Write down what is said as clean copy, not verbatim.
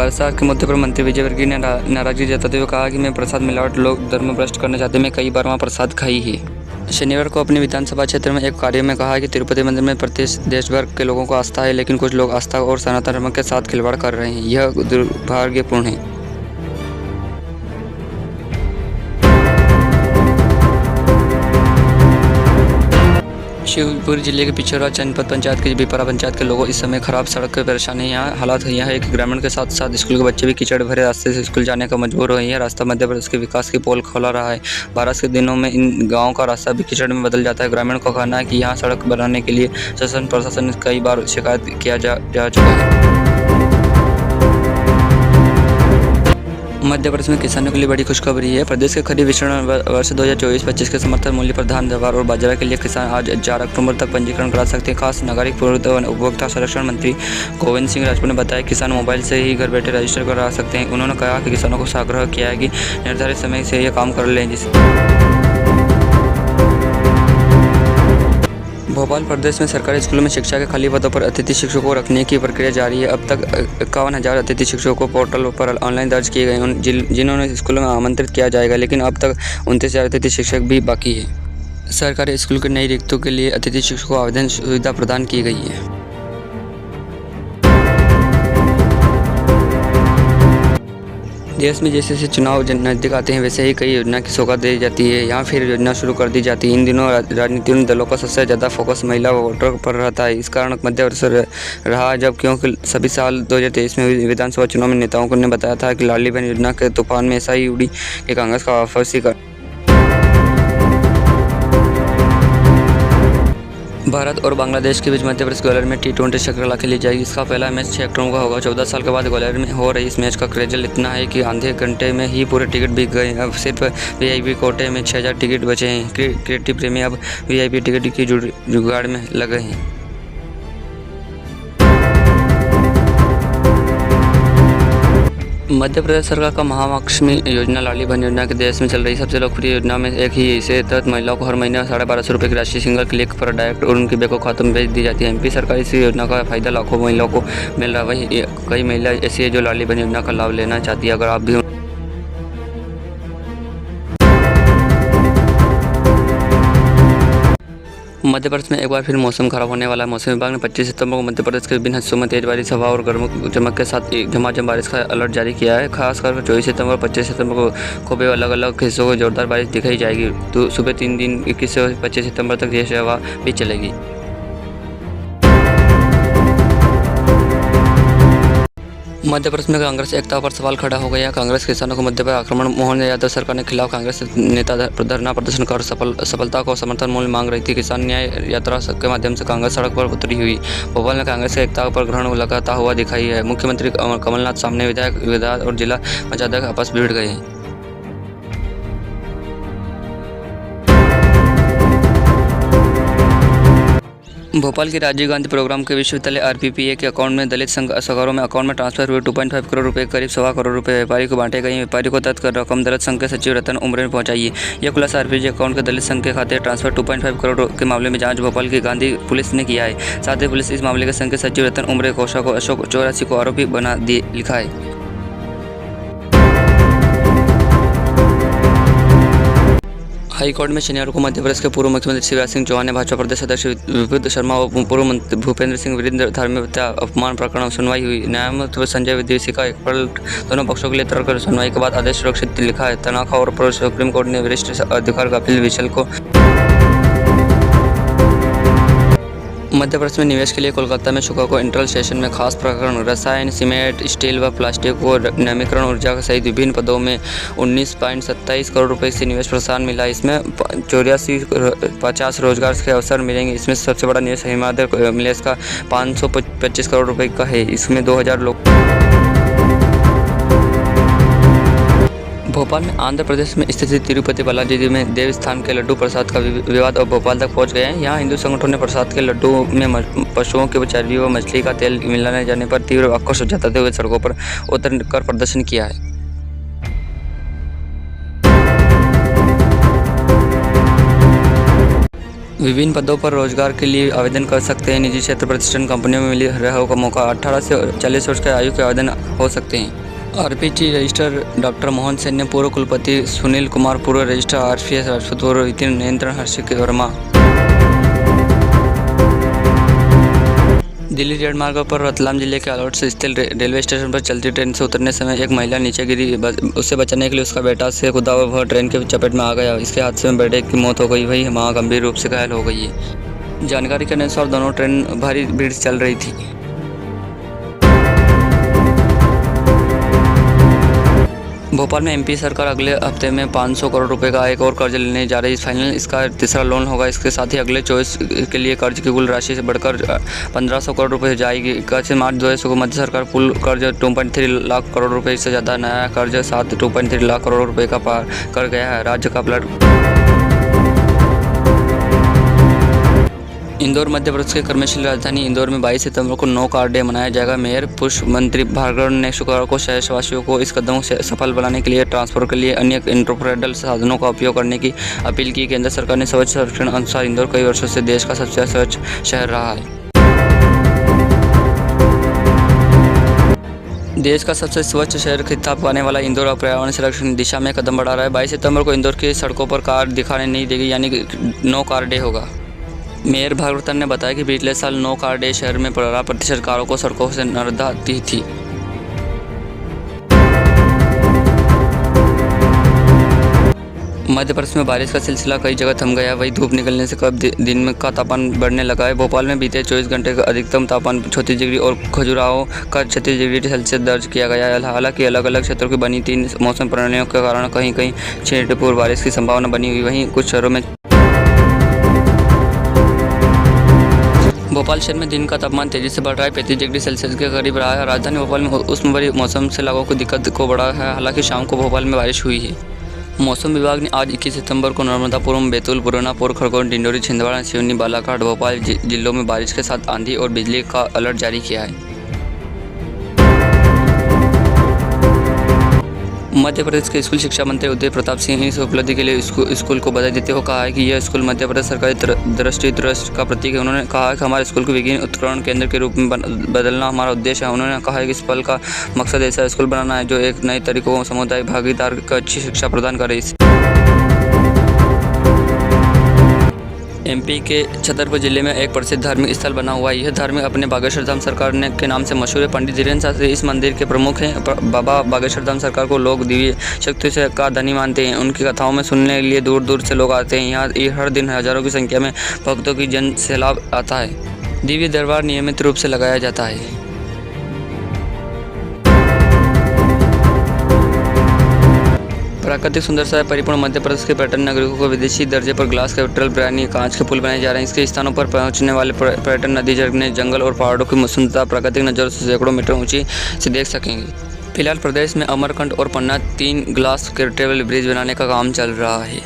प्रसाद के मुद्दे पर मंत्री विजय वर्गीय ने नाराजगी जताते हुए कहा कि मैं प्रसाद मिलावट लोग धर्म भ्रष्ट करना चाहते हैं। मैं कई बार वहाँ प्रसाद खाई है। शनिवार को अपने विधानसभा क्षेत्र में एक कार्य में कहा कि तिरुपति मंदिर में देश भर के लोगों को आस्था है, लेकिन कुछ लोग आस्था और सनातन धर्म के साथ खिलवाड़ कर रहे हैं। यह दुर्भाग्यपूर्ण है। शिवपुरी जिले के पिछड़ा जनपद पंचायत के बिपरा पंचायत के लोगों इस समय खराब सड़क की परेशानी यहाँ हालात यह है कि ग्रामीण के साथ साथ स्कूल के बच्चे भी कीचड़ भरे रास्ते से स्कूल जाने का मजबूर हो रहे हैं। रास्ता मध्य प्रदेश के विकास की पोल खोला रहा है। बारिश के दिनों में इन गाँव का रास्ता भी कीचड़ में बदल जाता है। ग्रामीण का कहना है कि यहाँ सड़क बनाने के लिए शासन प्रशासन कई बार शिकायत किया जा चुका है। मध्य प्रदेश में किसानों के लिए बड़ी खुशखबरी है। प्रदेश के खरीफ विपणन वर्ष 2024-25 के समर्थन मूल्य पर धान, जवार और बाजरा के लिए किसान आज 4 अक्टूबर तक पंजीकरण करा सकते हैं। खास नागरिक पूर्व व उपभोक्ता संरक्षण मंत्री गोविंद सिंह राजपूत ने बताया कि किसान मोबाइल से ही घर बैठे रजिस्टर करा सकते हैं। उन्होंने कहा कि किसानों को आग्रह किया है कि निर्धारित समय से यह काम कर लें। भोपाल प्रदेश में सरकारी स्कूलों में शिक्षा के खाली पदों पर अतिथि शिक्षकों को रखने की प्रक्रिया जारी है। अब तक 51,000 अतिथि शिक्षकों को पोर्टल पर ऑनलाइन दर्ज किए गए, जिन्होंने स्कूलों में आमंत्रित किया जाएगा, लेकिन अब तक 29,000 अतिथि शिक्षक भी बाकी है। सरकारी स्कूल के नई रिक्तों के लिए अतिथि शिक्षकों को आवेदन सुविधा प्रदान की गई है। देश में जैसे जैसे चुनाव नज़दीक आते हैं वैसे ही कई योजना की सौगात दी जाती है। यहाँ फिर योजना शुरू कर दी जाती है। इन दिनों राजनीतिक दलों का सबसे ज़्यादा फोकस महिला वोटर पर रहता है। इस कारण मध्य प्रदेश रहा जब क्योंकि सभी साल 2023 में विधानसभा चुनाव में नेताओं ने बताया था कि लाडली बहन योजना के तूफान में ऐसा ही उड़ी कि कांग्रेस का वापसी कर। भारत और बांग्लादेश के बीच मध्य प्रदेश ग्वालियर में T20 श्रृंखला खेली जाएगी। इसका पहला मैच 6 अक्टूबर का होगा। 14 साल के बाद ग्वालियर में हो रही इस मैच का क्रेजल इतना है कि आधे घंटे में ही पूरे टिकट बिक गए। अब सिर्फ VIP कोटे में 6,000 टिकट बचे हैं। क्रिकेट प्रेमी अब VIP टिकट की जुगाड़ में लगे हैं। मध्य प्रदेश सरकार का महालक्ष्मी योजना लाडली बहन योजना के देश में चल रही सबसे लोकप्रिय योजना में एक ही। इसे तहत महिलाओं को हर महीने 1250 रुपये की राशि सिंगल क्लिक पर डायरेक्ट और उनके बैंक खातों में भेज दी जाती है। MP सरकार इस योजना का फायदा लाखों महिलाओं को मिल रहा है। वही कई महिला ऐसी है जो लाडली बहन योजना का लाभ लेना चाहती है। अगर आप भी मध्य प्रदेश में एक बार फिर मौसम खराब होने वाला है। मौसम विभाग ने 25 सितंबर को मध्य प्रदेश के विभिन्न हिस्सों में तेज बारिश, हवा और गर्म चमक के साथ झमाझम बारिश का अलर्ट जारी किया है। खासकर 24 सितंबर और 25 सितंबर को भी अलग अलग हिस्सों को जोरदार बारिश दिखाई जाएगी। तो सुबह 3 दिन 21 से 25 सितंबर तक तेज हवा भी चलेगी। मध्य प्रदेश में कांग्रेस एकता पर सवाल खड़ा हो गया। कांग्रेस किसानों को मध्य पर आक्रमण। मोहन यादव सरकार के खिलाफ कांग्रेस नेता धरना प्रदर्शन कर सफलता को समर्थन मूल्य मांग रही थी। किसान न्याय यात्रा के माध्यम से कांग्रेस सड़क पर उतरी हुई। भोपाल में कांग्रेस की एकता पर ग्रहण लगाता हुआ दिखाई है। मुख्यमंत्री कमलनाथ सामने विधायक और जिला पंचायत आपस भिड़ गए हैं। भोपाल के राजीव गांधी प्रोग्राम के विश्वविद्यालय RPPA के अकाउंट में दलित संघों में अकाउंट में ट्रांसफर हुए 2.5 करोड़ रुपए, करीब 1.25 करोड़ रुपए व्यापारी को बांटे गए। व्यापारी को तत्काल रकम दलित संघ के सचिव रतन उमरे ने पहुंचाई है। यह खुलासा RPPA अकाउंट के दलित संघ के खाते ट्रांसफर 2.5 करोड़ के मामले में जांच भोपाल की गांधी पुलिस ने किया है। साथ ही पुलिस इस मामले के संघ के सचिव रतन उमरे कोषा को अशोक 84 को आरोपी बना लिखा है। हाईकोर्ट में शनिवार को मध्य प्रदेश के पूर्व मुख्यमंत्री शिवराज सिंह चौहान ने भाजपा प्रदेश अध्यक्ष विपुल शर्मा और पूर्व मंत्री भूपेंद्र सिंह विरुद्ध धार्मिक हत्या अपमान प्रकरण सुनवाई हुई। न्यायमूर्ति संजय विद्वेषी का एक पलट दोनों पक्षों के लिए तर्क सुनवाई के बाद आदेश सुरक्षित लिखा है। तनखा और सुप्रीम कोर्ट ने वरिष्ठ अधिकार का अपील विशल को। मध्य प्रदेश में निवेश के लिए कोलकाता में शुक्रवार को इंट्रल स्टेशन में खास प्रकरण रसायन, सीमेंट, स्टील व प्लास्टिक को नवीकरण ऊर्जा सहित विभिन्न पदों में 19.27 करोड़ रुपए से निवेश प्रोत्साहन मिला। इसमें 8450 रोजगार के अवसर मिलेंगे। इसमें सबसे बड़ा निवेश हिमालय मिलेस का 525 करोड़ रुपए का है। इसमें 2000 लोग। भोपाल में आंध्र प्रदेश में स्थित तिरुपति बालाजी में देवस्थान के लड्डू प्रसाद का विवाद अब भोपाल तक पहुंच गया है। यहाँ हिंदू संगठनों ने प्रसाद के लड्डू में पशुओं के चर्बी व मछली का तेल मिलाने जाने पर तीव्र आक्रोश जताते हुए सड़कों पर उतरकर प्रदर्शन किया है। विभिन्न पदों पर रोजगार के लिए आवेदन कर सकते हैं। निजी क्षेत्र प्रतिष्ठान कंपनियों में मिली रहने का मौका। 18 से 40 वर्ष के आयु के आवेदन हो सकते हैं। RPT registrar doctor Mohan Sen ने, पूर्व कुलपति सुनील कुमार, पूर्व रजिस्ट्रार आरपीएस राजपूत, पूर्व वित्तीय नियंत्रण हर्षित वर्मा। दिल्ली रेल मार्ग पर रतलाम जिले के आलोट से स्थित रेलवे स्टेशन पर चलती ट्रेन से उतरने समय एक महिला नीचे गिरी। उससे बचने के लिए उसका बेटा से कूदा और वह ट्रेन के चपेट में आ गया। इसके हादसे में बेटे की मौत हो गई, वही मां गंभीर रूप से घायल हो गई है। जानकारी के अनुसार दोनों ट्रेन भारी भीड़ से चल रही थी। भोपाल में एमपी सरकार अगले हफ्ते में 500 करोड़ रुपए का एक और कर्ज लेने जा रही है। फाइनल इसका तीसरा लोन होगा। इसके साथ ही अगले 24 के लिए कर्ज की कुल राशि से बढ़कर 1500 करोड़ रुपए हो जाएगी। 21 मार्च 2000 को मध्य सरकार कुल कर्ज 2.3 लाख करोड़ रुपए से ज़्यादा नया कर्ज साथ 2.3 लाख करोड़ रुपए का पार कर गया है। राज्य का इंदौर मध्य प्रदेश के कर्मशील राजधानी इंदौर में 22 सितंबर को नो कार डे मनाया जाएगा। मेयर पुष्प मंत्री भार्गव ने शुक्रवार को शहरवासियों को इस कदम से सफल बनाने के लिए ट्रांसपोर्ट के लिए अन्य इंटरमोडल साधनों का उपयोग करने की अपील की। केंद्र सरकार ने स्वच्छ सर्वेक्षण अनुसार इंदौर कई वर्षों से देश का सबसे स्वच्छ शहर रहा है। देश का सबसे स्वच्छ शहर खिताब पाने वाला इंदौर अब पर्यावरण संरक्षण की दिशा में कदम बढ़ा रहा है। 22 सितंबर को इंदौर की सड़कों पर कार दिखाने नहीं देगी, यानी कि नो कार डे होगा। मेयर भागवतन ने बताया कि पिछले साल नो कार डे शहर में 15% कारों को सड़कों से नर्दा दी थी। मध्य प्रदेश में बारिश का सिलसिला कई जगह थम गया। वही धूप निकलने से कब दिन में का तापमान बढ़ने लगा है। भोपाल में बीते 24 घंटे का अधिकतम तापमान 36 डिग्री और खजुराहो का 36 डिग्री सेल्सियस दर्ज किया गया है। हालांकि अलग अलग क्षेत्रों की बनी 3 मौसम प्रणालियों के कारण कहीं कहीं छिटपुर बारिश की संभावना बनी हुई। वहीं कुछ शहरों में भोपाल शहर में दिन का तापमान तेजी से बढ़ रहा है। 35 डिग्री सेल्सियस के करीब रहा है। राजधानी भोपाल में उष्ण भरी मौसम से लोगों को दिक्कत को बढ़ा है। हालांकि शाम को भोपाल में बारिश हुई है। मौसम विभाग ने आज 21 सितंबर को नर्मदापुरम, बैतूल, बुरहानपुर, खरगोन, डिंडोरी, छिंदवाड़ा, सिवनी, बालाघाट, भोपाल जिलों में बारिश के साथ आंधी और बिजली का अलर्ट जारी किया है। मध्य प्रदेश के स्कूल शिक्षा मंत्री उदय प्रताप सिंह ने इस उपलब्धि के लिए स्कूल को बधाई देते हुए कहा है कि यह स्कूल मध्य प्रदेश सरकारी दृष्टि का प्रतीक है। उन्होंने कहा कि हमारे स्कूल को विज्ञान उत्करण केंद्र के रूप में बदलना हमारा उद्देश्य है। उन्होंने कहा कि इस पल का मकसद ऐसा स्कूल बनाना है जो एक नए तरीकों समुदाय भागीदार को अच्छी शिक्षा प्रदान करे। एमपी के छतरपुर जिले में एक प्रसिद्ध धार्मिक स्थल बना हुआ है। यह धार्मिक अपने बागेश्वर धाम सरकार के नाम से मशहूर है। पंडित धीरेन्द्र शास्त्री इस मंदिर के प्रमुख हैं। बाबा बागेश्वर धाम सरकार को लोग दिव्य शक्ति से का धनी मानते हैं। उनकी कथाओं में सुनने के लिए दूर दूर से लोग आते हैं। यहाँ हर दिन हजारों की संख्या में भक्तों की जन सैलाब आता है। दिव्य दरबार नियमित रूप से लगाया जाता है। प्राकृतिक सुंदरता से परिपूर्ण मध्य प्रदेश के पर्यटन नागरिकों को विदेशी दर्जे पर ग्लास कैपिटल बिरयानी कांच के पुल बनाए जा रहे हैं। इसके स्थानों पर पहुंचने वाले पर्यटन नदी झरने, जंगल और पहाड़ों की सुंदरता प्राकृतिक नज़रों से सैकड़ों मीटर ऊंची से देख सकेंगे। फिलहाल प्रदेश में अमरकंटक और पन्ना 3 ग्लास कैपिटल ब्रिज बनाने का काम चल रहा है।